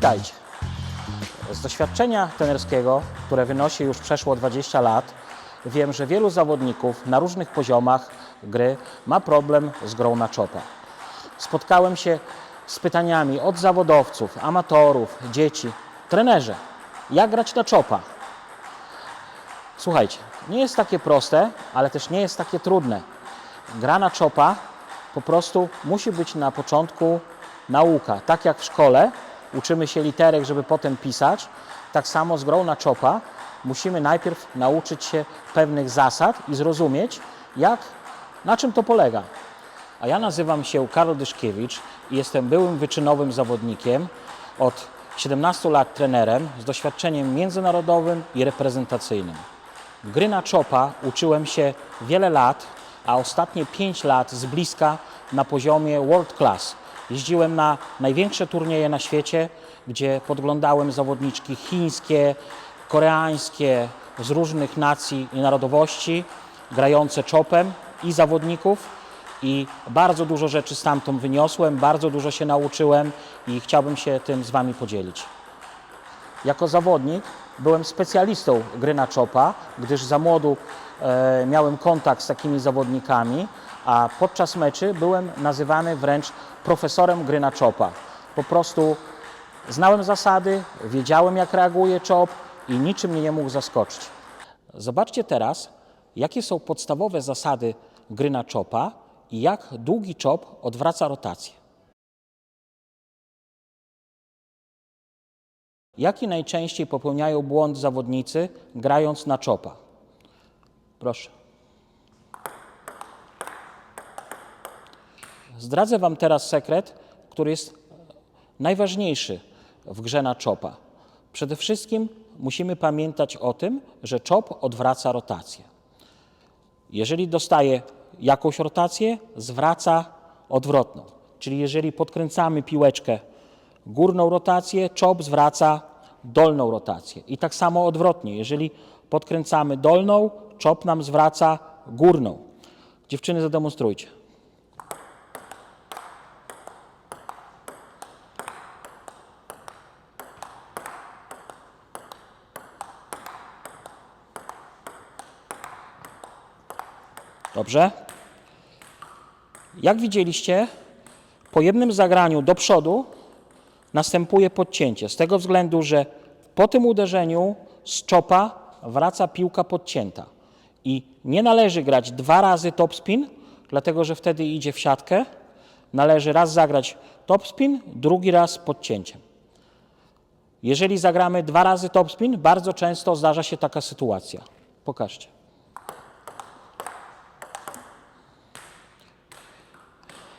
Witajcie. Z doświadczenia trenerskiego, które wynosi już przeszło 20 lat, wiem, że wielu zawodników na różnych poziomach gry ma problem z grą na czopa. Spotkałem się z pytaniami od zawodowców, amatorów, dzieci. Trenerze, jak grać na czopa? Słuchajcie, nie jest takie proste, ale też nie jest takie trudne. Gra na czopa po prostu musi być na początku nauka. Tak jak w szkole uczymy się literek, żeby potem pisać, tak samo z grą na czopa musimy najpierw nauczyć się pewnych zasad i zrozumieć, na czym to polega. A ja nazywam się Karol Dyszkiewicz i jestem byłym wyczynowym zawodnikiem, od 17 lat trenerem z doświadczeniem międzynarodowym i reprezentacyjnym. Gry na czopa uczyłem się wiele lat, a ostatnie 5 lat z bliska na poziomie world class. Jeździłem na największe turnieje na świecie, gdzie podglądałem zawodniczki chińskie, koreańskie, z różnych nacji i narodowości, grające czopem i zawodników. I bardzo dużo rzeczy stamtąd wyniosłem, bardzo dużo się nauczyłem i chciałbym się tym z Wami podzielić. Jako zawodnik byłem specjalistą gry na czopa, gdyż za młodu miałem kontakt z takimi zawodnikami, a podczas meczy byłem nazywany wręcz profesorem gry na czopa. Po prostu znałem zasady, wiedziałem jak reaguje czop i niczym mnie nie mógł zaskoczyć. Zobaczcie teraz, jakie są podstawowe zasady gry na czopa i jak długi czop odwraca rotację. Jaki najczęściej popełniają błąd zawodnicy grając na czopa? Proszę. Zdradzę Wam teraz sekret, który jest najważniejszy w grze na czopa. Przede wszystkim musimy pamiętać o tym, że czop odwraca rotację. Jeżeli dostaje jakąś rotację, zwraca odwrotną. Czyli jeżeli podkręcamy piłeczkę górną rotację, czop zwraca dolną rotację. I tak samo odwrotnie. Jeżeli podkręcamy dolną, czop nam zwraca górną. Dziewczyny, zademonstrujcie. Dobrze? Jak widzieliście, po jednym zagraniu do przodu następuje podcięcie. Z tego względu, że po tym uderzeniu z czopa wraca piłka podcięta. I nie należy grać 2 razy topspin, dlatego że wtedy idzie w siatkę. Należy raz zagrać topspin, drugi raz podcięciem. Jeżeli zagramy 2 razy topspin, bardzo często zdarza się taka sytuacja. Pokażcie.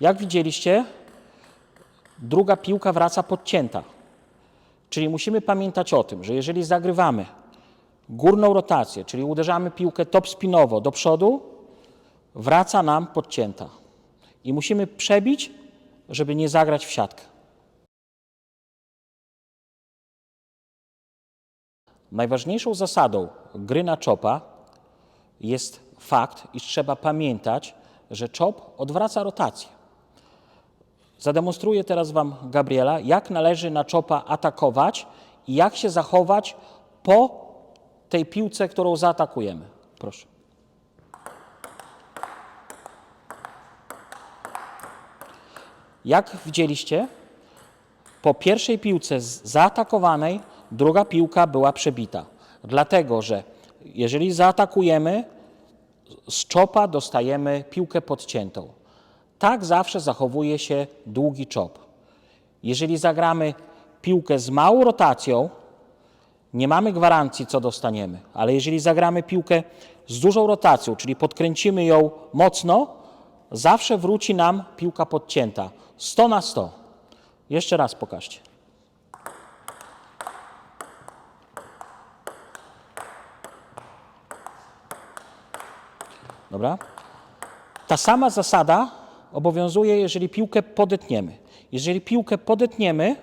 Jak widzieliście, druga piłka wraca podcięta. Czyli musimy pamiętać o tym, że jeżeli zagrywamy górną rotację, czyli uderzamy piłkę topspinowo do przodu, wraca nam podcięta. I musimy przebić, żeby nie zagrać w siatkę. Najważniejszą zasadą gry na czopa jest fakt, iż trzeba pamiętać, że czop odwraca rotację. Zademonstruję teraz Wam, Gabriela, jak należy na czopa atakować i jak się zachować po tej piłce, którą zaatakujemy. Proszę. Jak widzieliście, po pierwszej piłce zaatakowanej druga piłka była przebita. Dlatego, że jeżeli zaatakujemy, z czopa dostajemy piłkę podciętą. Tak zawsze zachowuje się długi czop. Jeżeli zagramy piłkę z małą rotacją, nie mamy gwarancji, co dostaniemy, ale jeżeli zagramy piłkę z dużą rotacją, czyli podkręcimy ją mocno, zawsze wróci nam piłka podcięta. 100 na 100. Jeszcze raz pokażcie. Dobra? Ta sama zasada obowiązuje, jeżeli piłkę podetniemy. Jeżeli piłkę podetniemy,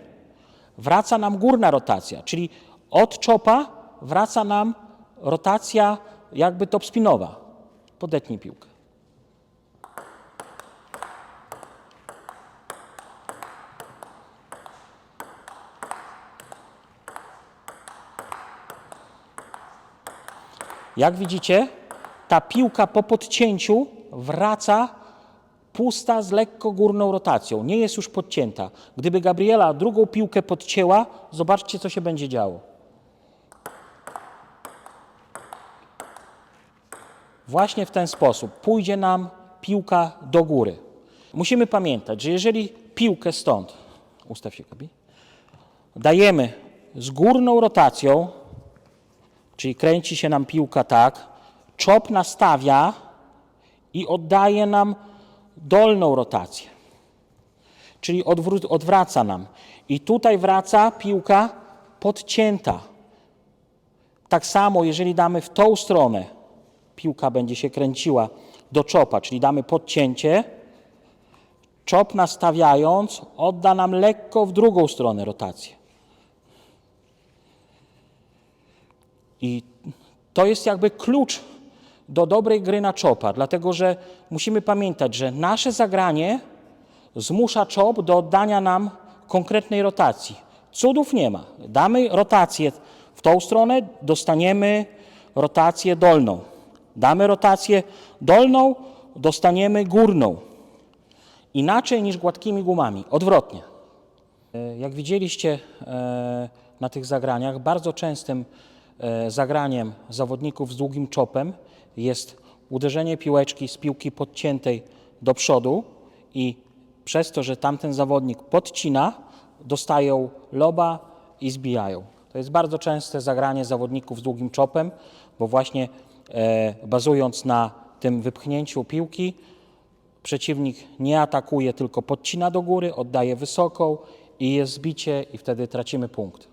wraca nam górna rotacja, czyli od czopa wraca nam rotacja jakby topspinowa. Podetnij piłkę. Jak widzicie, ta piłka po podcięciu wraca pusta z lekko górną rotacją. Nie jest już podcięta. Gdyby Gabriela drugą piłkę podcięła, zobaczcie, co się będzie działo. Właśnie w ten sposób pójdzie nam piłka do góry. Musimy pamiętać, że jeżeli piłkę stąd, ustaw się, Gabi, dajemy z górną rotacją, czyli kręci się nam piłka tak, czop nastawia i oddaje nam dolną rotację, czyli odwraca nam. I tutaj wraca piłka podcięta. Tak samo, jeżeli damy w tą stronę, piłka będzie się kręciła do czopa, czyli damy podcięcie, czop nastawiając odda nam lekko w drugą stronę rotację. I to jest jakby klucz do dobrej gry na czopa, dlatego że musimy pamiętać, że nasze zagranie zmusza czop do oddania nam konkretnej rotacji. Cudów nie ma. Damy rotację w tą stronę, dostaniemy rotację dolną. Damy rotację dolną, dostaniemy górną. Inaczej niż gładkimi gumami, odwrotnie. Jak widzieliście na tych zagraniach, bardzo częstym zagraniem zawodników z długim czopem jest uderzenie piłeczki z piłki podciętej do przodu i przez to, że tamten zawodnik podcina, dostają loba i zbijają. To jest bardzo częste zagranie zawodników z długim czopem, bo właśnie bazując na tym wypchnięciu piłki, przeciwnik nie atakuje, tylko podcina do góry, oddaje wysoką i jest zbicie i wtedy tracimy punkt.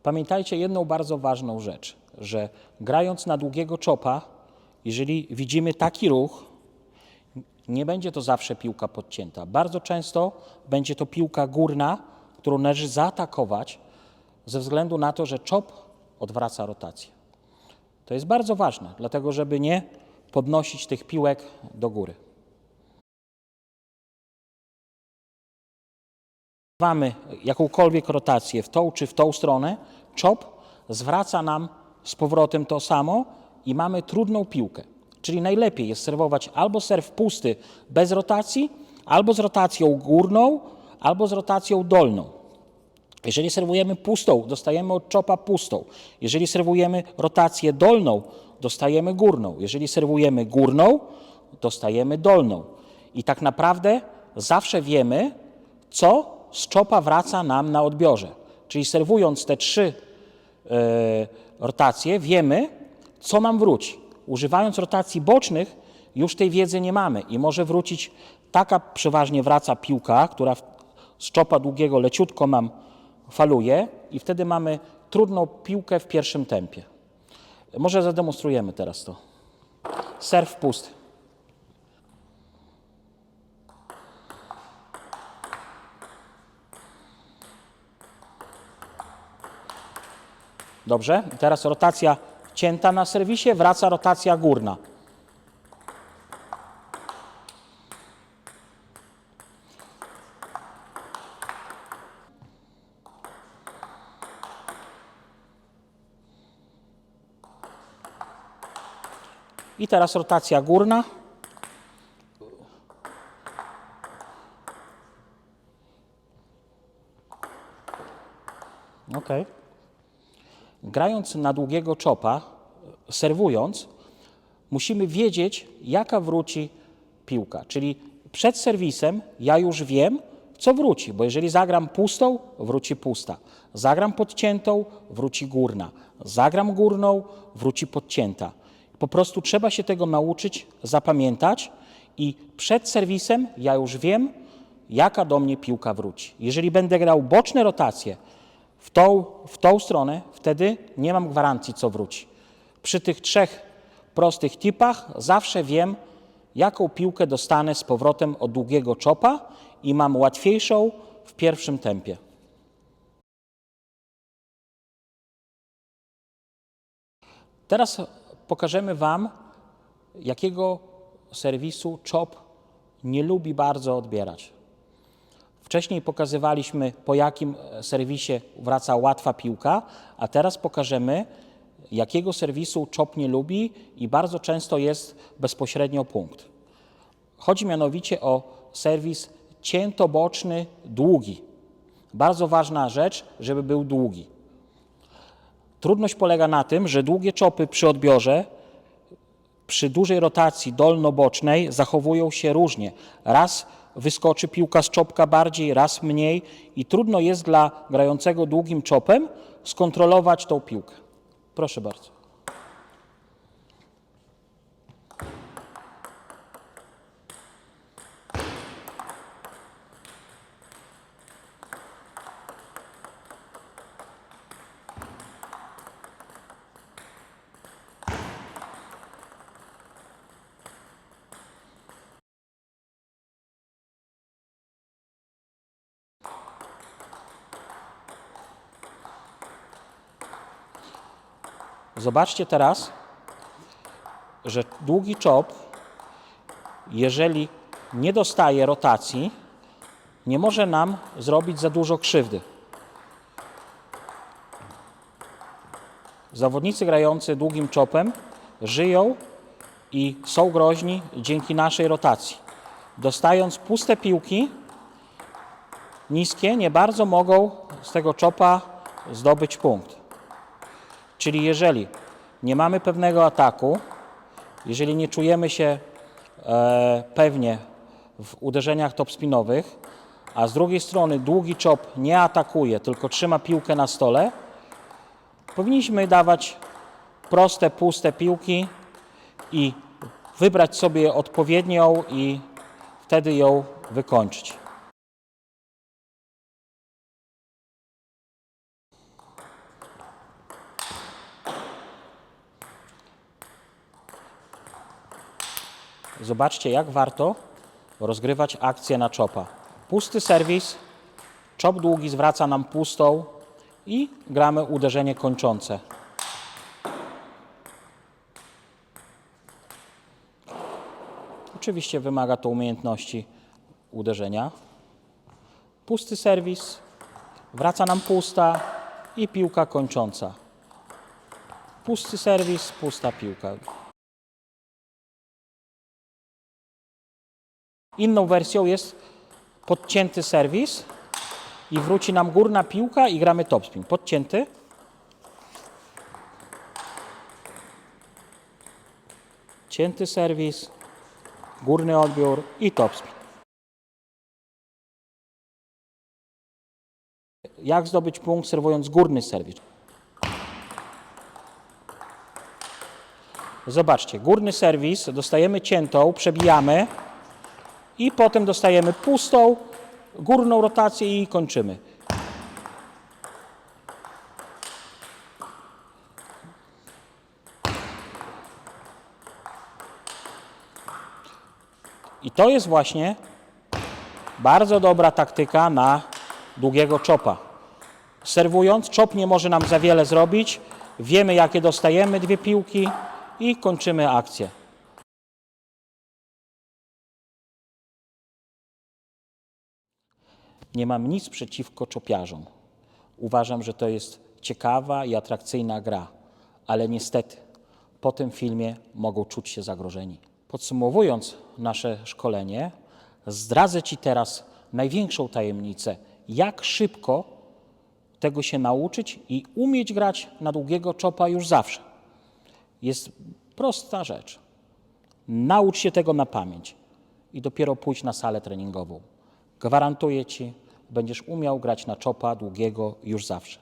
Pamiętajcie jedną bardzo ważną rzecz, że grając na długiego czopa, jeżeli widzimy taki ruch, nie będzie to zawsze piłka podcięta. Bardzo często będzie to piłka górna, którą należy zaatakować ze względu na to, że czop odwraca rotację. To jest bardzo ważne, dlatego żeby nie podnosić tych piłek do góry. Mamy jakąkolwiek rotację w tą czy w tą stronę, czop zwraca nam z powrotem to samo i mamy trudną piłkę. Czyli najlepiej jest serwować albo serw pusty bez rotacji, albo z rotacją górną, albo z rotacją dolną. Jeżeli serwujemy pustą, dostajemy od czopa pustą. Jeżeli serwujemy rotację dolną, dostajemy górną. Jeżeli serwujemy górną, dostajemy dolną. I tak naprawdę zawsze wiemy, co z czopa wraca nam na odbiorze. Czyli serwując te trzy rotacje, wiemy, co nam wróci. Używając rotacji bocznych, już tej wiedzy nie mamy i może wrócić taka przeważnie wraca piłka, która z czopa długiego leciutko nam faluje i wtedy mamy trudną piłkę w pierwszym tempie. Może zademonstrujemy teraz to. Serw pusty. Dobrze, teraz rotacja cięta na serwisie, wraca rotacja górna. I teraz rotacja górna. Ok. Grając na długiego czopa, serwując, musimy wiedzieć, jaka wróci piłka. Czyli przed serwisem ja już wiem, co wróci, bo jeżeli zagram pustą, wróci pusta. Zagram podciętą, wróci górna. Zagram górną, wróci podcięta. Po prostu trzeba się tego nauczyć, zapamiętać i przed serwisem ja już wiem, jaka do mnie piłka wróci. Jeżeli będę grał boczne rotacje w tą stronę, wtedy nie mam gwarancji, co wróci. Przy tych trzech prostych tipach zawsze wiem, jaką piłkę dostanę z powrotem od długiego czopa i mam łatwiejszą w pierwszym tempie. Teraz pokażemy Wam, jakiego serwisu czop nie lubi bardzo odbierać. Wcześniej pokazywaliśmy, po jakim serwisie wraca łatwa piłka, a teraz pokażemy, jakiego serwisu czop nie lubi i bardzo często jest bezpośrednio punkt. Chodzi mianowicie o serwis ciętoboczny, długi. Bardzo ważna rzecz, żeby był długi. Trudność polega na tym, że długie czopy przy odbiorze, przy dużej rotacji dolno-bocznej zachowują się różnie. Raz wyskoczy piłka z czopka bardziej, raz mniej i trudno jest dla grającego długim czopem skontrolować tą piłkę. Proszę bardzo. Zobaczcie teraz, że długi czop, jeżeli nie dostaje rotacji, nie może nam zrobić za dużo krzywdy. Zawodnicy grający długim czopem żyją i są groźni dzięki naszej rotacji. Dostając puste piłki, niskie, nie bardzo mogą z tego czopa zdobyć punkt. Czyli jeżeli nie mamy pewnego ataku, jeżeli nie czujemy się pewnie w uderzeniach topspinowych, a z drugiej strony długi czop nie atakuje, tylko trzyma piłkę na stole, powinniśmy dawać proste, puste piłki i wybrać sobie odpowiednią i wtedy ją wykończyć. Zobaczcie, jak warto rozgrywać akcję na czopa. Pusty serwis, czop długi zwraca nam pustą i gramy uderzenie kończące. Oczywiście wymaga to umiejętności uderzenia. Pusty serwis, wraca nam pusta i piłka kończąca. Pusty serwis, pusta piłka. Inną wersją jest podcięty serwis i wróci nam górna piłka i gramy topspin. Podcięty. Cięty serwis, górny odbiór i topspin. Jak zdobyć punkt serwując górny serwis? Zobaczcie, górny serwis, dostajemy ciętą, przebijamy i potem dostajemy pustą, górną rotację i kończymy. I to jest właśnie bardzo dobra taktyka na długiego czopa. Serwując, czop nie może nam za wiele zrobić, wiemy jakie dostajemy dwie piłki i kończymy akcję. Nie mam nic przeciwko czopiarzom. Uważam, że to jest ciekawa i atrakcyjna gra, ale niestety po tym filmie mogą czuć się zagrożeni. Podsumowując nasze szkolenie, zdradzę Ci teraz największą tajemnicę, jak szybko tego się nauczyć i umieć grać na długiego czopa już zawsze. Jest prosta rzecz. Naucz się tego na pamięć i dopiero pójdź na salę treningową. Gwarantuję Ci, będziesz umiał grać na czopa długiego już zawsze.